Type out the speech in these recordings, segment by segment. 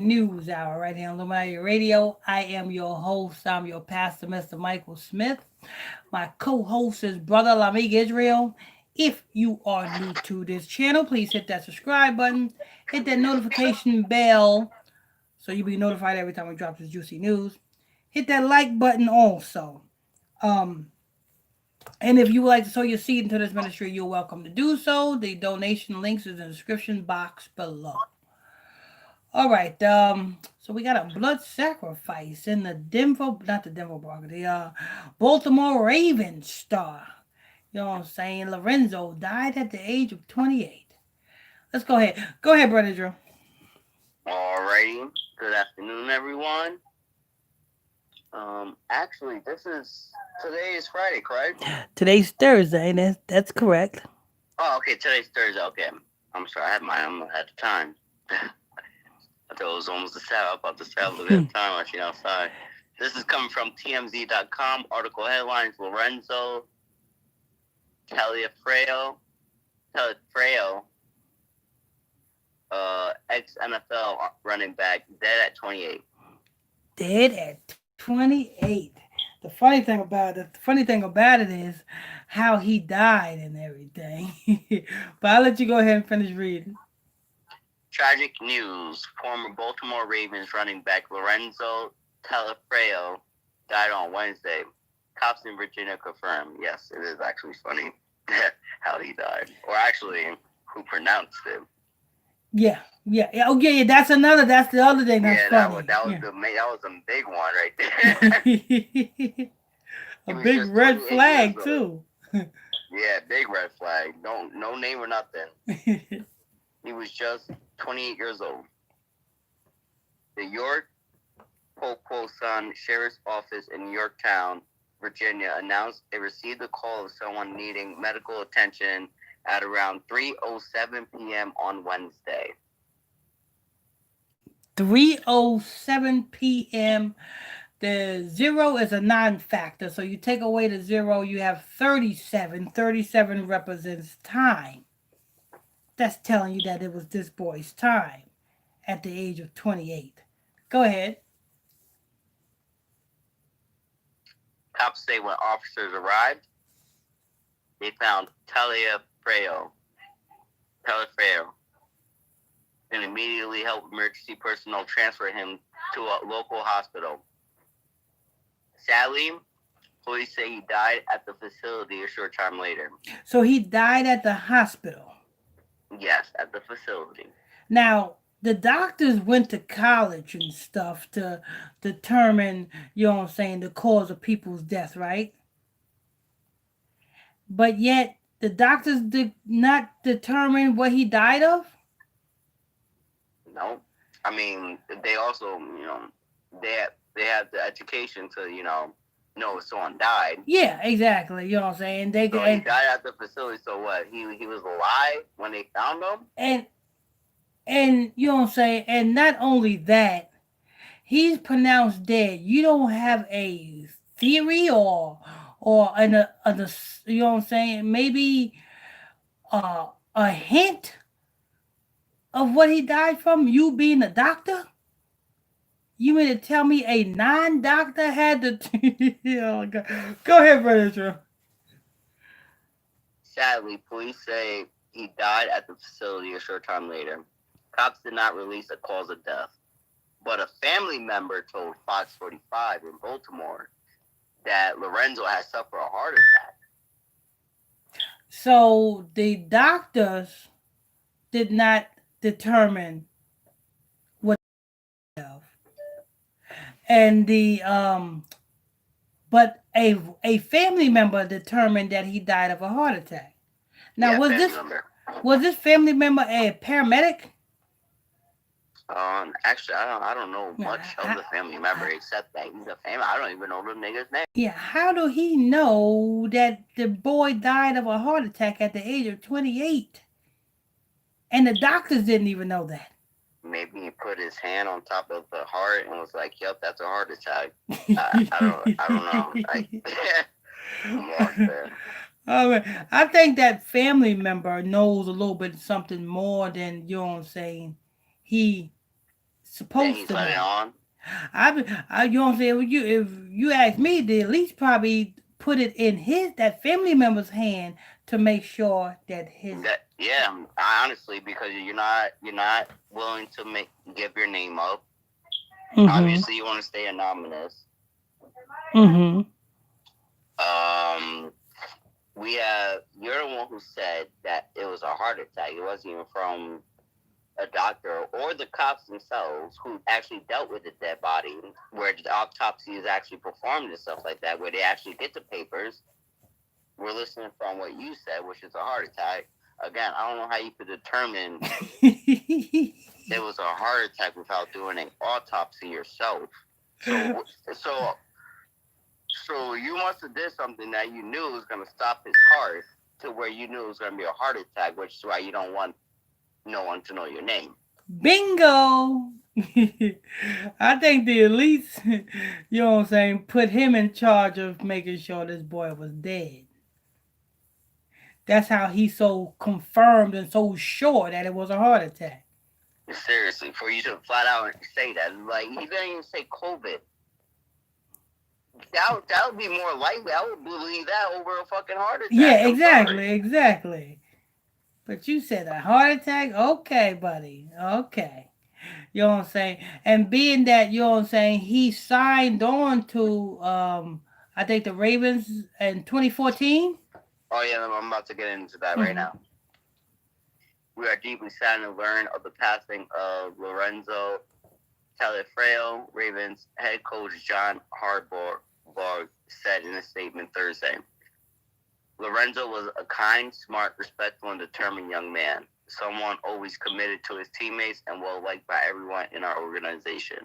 News Hour right here on Luminary Radio. I am your host. I'm your pastor, Mr. Michael Smith. My co-host is Brother Lamig Israel. If you are new to this channel, please hit that subscribe button, hit that notification bell so you'll be notified every time we drop this juicy news. Hit that like button also. Um, and if you would like to sow your seed into this ministry, you're welcome to do so. The donation links is in the description box below. All right. So we got a blood sacrifice in the Denver, not the Denver Broncos, the Baltimore Ravens star. You know what I'm saying? Lorenzo died at the age of 28. Let's go ahead. Go ahead, brother Drew. Alrighty. Good afternoon, everyone. Actually, today is Friday, correct? Today's Thursday. That's correct. Oh, okay. Today's Thursday. Okay. I'm sorry. I had mine at the time. I thought it was almost the Sabbath. About the Sabbath at the time I seen outside. This is coming from TMZ.com. Article headlines: Lorenzo Taliaferro, ex-NFL running back, dead at 28. Dead at 28. The funny thing about it is how he died and everything. But I'll let you go ahead and finish reading. Tragic news. Former Baltimore Ravens running back Lorenzo Taliaferro died on Wednesday. Cops in Virginia confirmed. Yes, it is actually funny how he died. Or actually, who pronounced it. Yeah. Oh, yeah. That's the other thing that's funny. That was a big one right there. A big red flag too. Yeah, big red flag. No name or nothing. He was just 28 years old. The York Poquoson Sheriff's Office in Yorktown, Virginia, announced they received a call of someone needing medical attention at around 3:07 p.m. on Wednesday. 3:07 p.m. The 0 is a non-factor, so you take away the 0, you have 37. 37 represents time. That's telling you that it was this boy's time at the age of 28. Go ahead. Cops say when officers arrived, they found Taliaferro, and immediately helped emergency personnel transfer him to a local hospital. Sadly, police say he died at the facility a short time later. So he died at the hospital? Yes, at the facility. Now, the doctors went to college and stuff to determine, you know what I'm saying, the cause of people's death, right? But yet, the doctors did not determine what he died of? No. I mean, they also, they have the education to, know if someone died. Yeah, exactly. You know what I'm saying? He died at the facility, so what? He was alive when they found him? And you know what I'm saying? And not only that, he's pronounced dead. You don't have a theory or you know what I'm saying? Maybe a hint of what he died from, you being a doctor? You mean to tell me a non-doctor had to... Oh, God. Go ahead, Brother Drew. Sadly, police say he died at the facility a short time later. Cops did not release a cause of death. But a family member told Fox 45 in Baltimore that Lorenzo had suffered a heart attack. So the doctors did not determine what of. And but a family member determined that he died of a heart attack. Now, was this family member a paramedic? Actually, I don't know much of the family member except that he's a family. I don't even know the nigga's name. Yeah, how do he know that the boy died of a heart attack at the age of 28? And the doctors didn't even know that. Maybe he put his hand on top of the heart and was like, "Yep, that's a heart attack." I don't know. I think that family member knows a little bit something more than, you know what I'm saying, he Then supposed he's to letting know. on. You know what I'm saying? If you ask me, they at least probably put it in that family member's hand to make sure that his. Yeah, honestly, because you're not willing to give your name up. Mm-hmm. Obviously, you want to stay anonymous. Mm-hmm. You're the one who said that it was a heart attack. It wasn't even from a doctor or the cops themselves who actually dealt with the dead body, where the autopsy is actually performed and stuff like that, where they actually get the papers. We're listening from what you said, which is a heart attack. Again, I don't know how you could determine it was a heart attack without doing an autopsy yourself. So, so, so you must have did something that you knew was going to stop his heart, to where you knew it was going to be a heart attack, which is why you don't want no one to know your name. Bingo! I think the elites, you know what I'm saying, put him in charge of making sure this boy was dead. That's how he's so confirmed and so sure that it was a heart attack. Seriously, for you to flat out say that, like, he didn't even say COVID. That would be more likely. I would believe that over a fucking heart attack. Yeah, exactly. But you said a heart attack? Okay, buddy. Okay. You know what I'm saying? And being that, you know what I'm saying, he signed on to I think the Ravens in 2014. Oh yeah, I'm about to get into that right now. We are deeply saddened to learn of the passing of Lorenzo Taliaferro. Ravens head coach John Harbaugh said in a statement Thursday. Lorenzo was a kind, smart, respectful, and determined young man, someone always committed to his teammates and well-liked by everyone in our organization.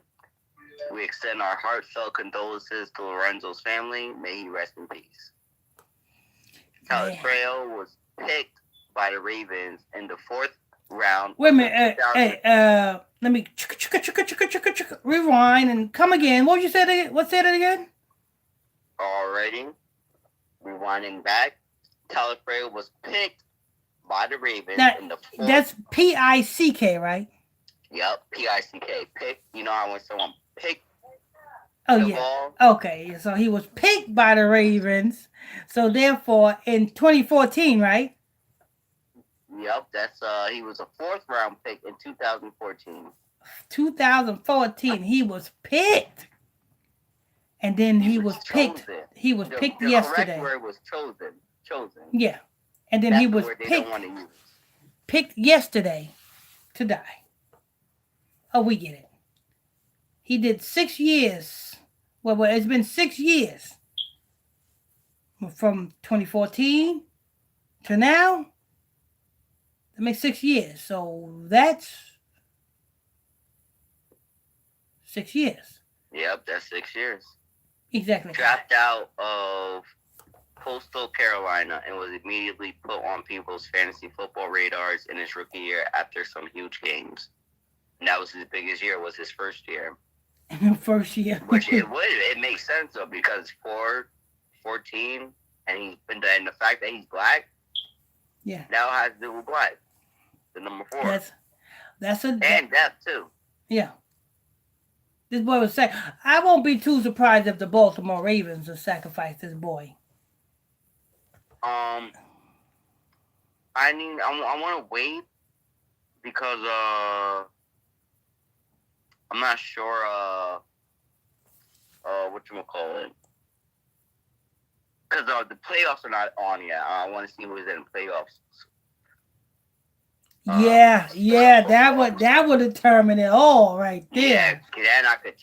We extend our heartfelt condolences to Lorenzo's family. May he rest in peace. Taliaferro was picked by the Ravens in the 4th round. Wait a minute. Let me rewind and come again. What you said again? What said it again? Alrighty. Rewinding back. Taliaferro was picked by the Ravens in the 4th. That's Pick, right? Yep, Pick. Pick. You know how when someone picked the ball? Okay, so he was picked by the Ravens. So therefore, in 2014, right? Yep, that's he was a 4th round pick in 2014. 2014, he was picked. And then he was picked. He was picked yesterday. The correct word was chosen. Yeah. And then he was picked yesterday to die. Oh, we get it. He did 6 years. Well, it's been 6 years. From 2014 to now. That makes 6 years. So that's 6 years. Yep, that's 6 years. Exactly. Dropped out of Coastal Carolina and was immediately put on people's fantasy football radars in his rookie year after some huge games. And that was his biggest year, was his first year. First year. Which it makes sense though, because 14 and the fact that he's black. Yeah. Now has to do with black. The number 4. And death too. Yeah. This boy was saying, I won't be too surprised if the Baltimore Ravens will sacrifice this boy. I want to wait because I'm not sure whatchamacallit. Because the playoffs are not on yet. I want to see who's in the playoffs. That would determine it all right there. Yeah, then I could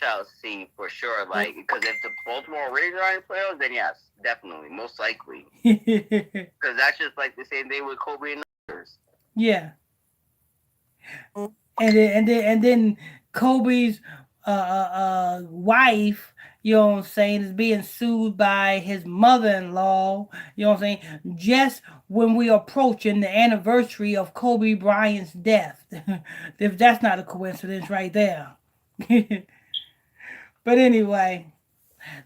see for sure, like, because if the Baltimore Ravens are in the playoffs, then yes, definitely, most likely. Because that's just like the same thing with Kobe and others. Yeah. And then Kobe's wife, you know what I'm saying, is being sued by his mother-in-law, you know what I'm saying, just when we are approaching the anniversary of Kobe Bryant's death. If that's not a coincidence right there. But anyway,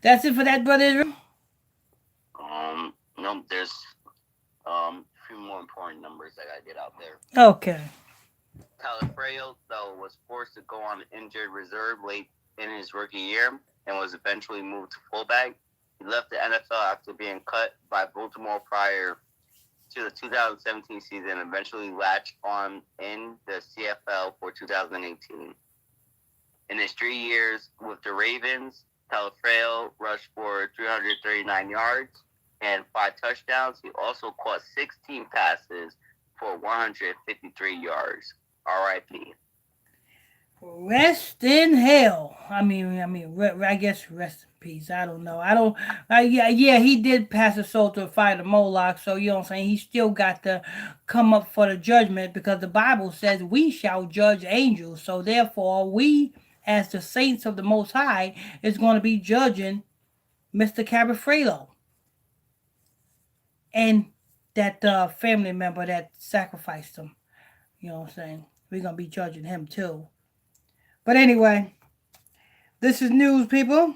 that's it for that, brother. No, there's a few more important numbers I gotta get out there. Okay. Taliaferro, though, was forced to go on injured reserve late in his rookie year and was eventually moved to fullback. He left the NFL after being cut by Baltimore prior to the 2017 season and eventually latched on in the CFL for 2018. In his 3 years with the Ravens, Taliaferro rushed for 339 yards and 5 touchdowns. He also caught 16 passes for 153 yards. R.I.P. Rest in hell. I guess rest in peace. I don't know. Yeah, he did pass the soul to a fire to Moloch, so you know what I'm saying? He still got to come up for the judgment because the Bible says we shall judge angels. So therefore, we, as the saints of the Most High, is going to be judging Mr. Cabafrelo and that family member that sacrificed him. You know what I'm saying? We're going to be judging him too. But anyway, this is news, people.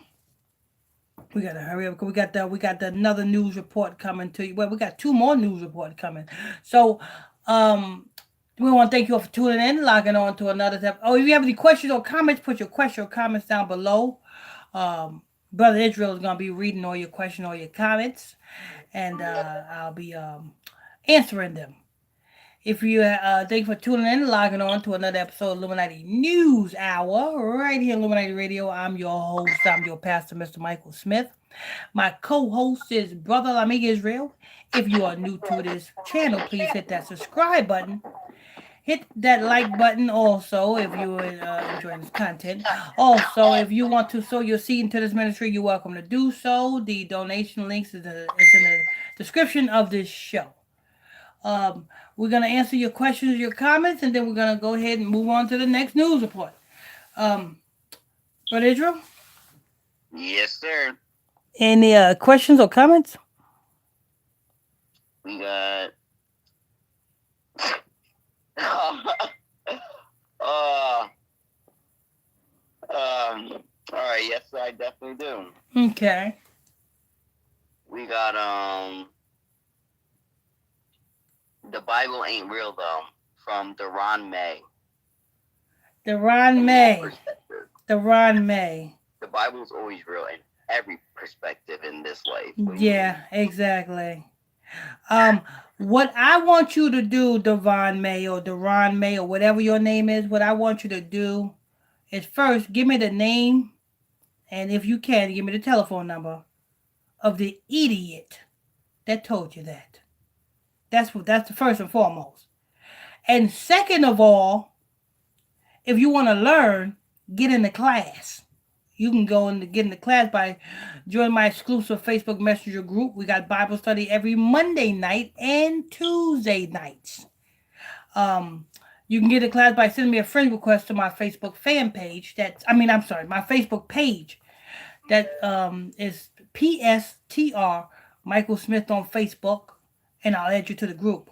We gotta hurry up because we got another news report coming to you. Well, we got 2 more news reports coming. So, we want to thank you all for tuning in, logging on to another step. Oh, if you have any questions or comments, put your question or comments down below. Brother Israel is gonna be reading all your questions or your comments, and I'll be answering them. If you thank you for tuning in, logging on to another episode of Illuminati News Hour, right here on Illuminati Radio. I'm your host, I'm your pastor, Mr. Michael Smith. My co-host is Brother Lamig Israel. If you are new to this channel, please hit that subscribe button. Hit that like button also if you are enjoying this content. Also, if you want to sow your seed into this ministry, you're welcome to do so. The donation links is in the description of this show. We're going to answer your questions, your comments, and then we're going to go ahead and move on to the next news report. Brother Israel? Yes, sir. Any questions or comments? We got... all right, yes, I definitely do. Okay. We got, The Bible Ain't Real, though, from Deron May. Deron May. The Bible's always real in every perspective in this life. Yeah, exactly. What I want you to do, Deron May or whatever your name is, what I want you to do is first give me the name, and if you can, give me the telephone number of the idiot that told you that. That's the first and foremost. And second of all, if you want to learn, get in the class. You can go and get in the class by joining my exclusive Facebook Messenger group. We got Bible study every Monday night and Tuesday nights. You can get in class by sending me a friend request to my Facebook fan page. My Facebook page. That is PSTR Michael Smith on Facebook, and I'll add you to the group.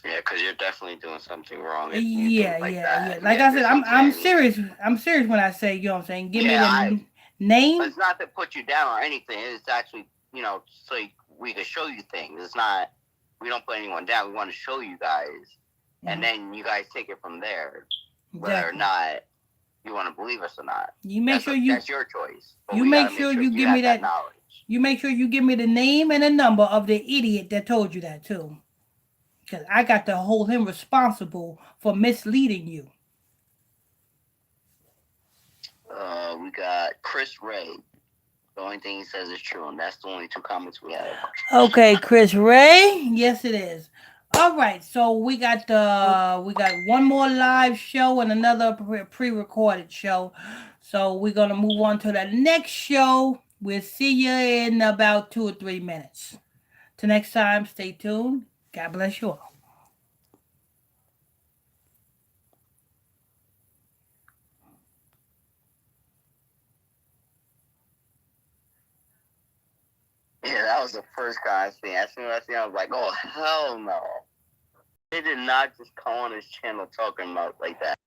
Yeah, because you're definitely doing something wrong. Yeah. Like I said, I'm serious. I'm serious when I say, you know what I'm saying. Give me the name. It's not to put you down or anything. It's actually, so we can show you things. It's not, we don't put anyone down. We want to show you guys, and then you guys take it from there, whether or not you want to believe us or not. That's your choice. You make sure you give me that knowledge. You make sure you give me the name and the number of the idiot that told you that too. Because I got to hold him responsible for misleading you. We got Chris Ray. The only thing he says is true, and that's the only 2 comments we have. Okay, Chris Ray. Yes, it is. All right, so we got one more live show and another pre-recorded show. So we're gonna move on to the next show. We'll see you in about 2 or 3 minutes. Till next time, stay tuned. God bless you all. Yeah, that was the first guy I seen. As soon as I seen, I was like, oh, hell no. They did not just come on his channel talking about like that.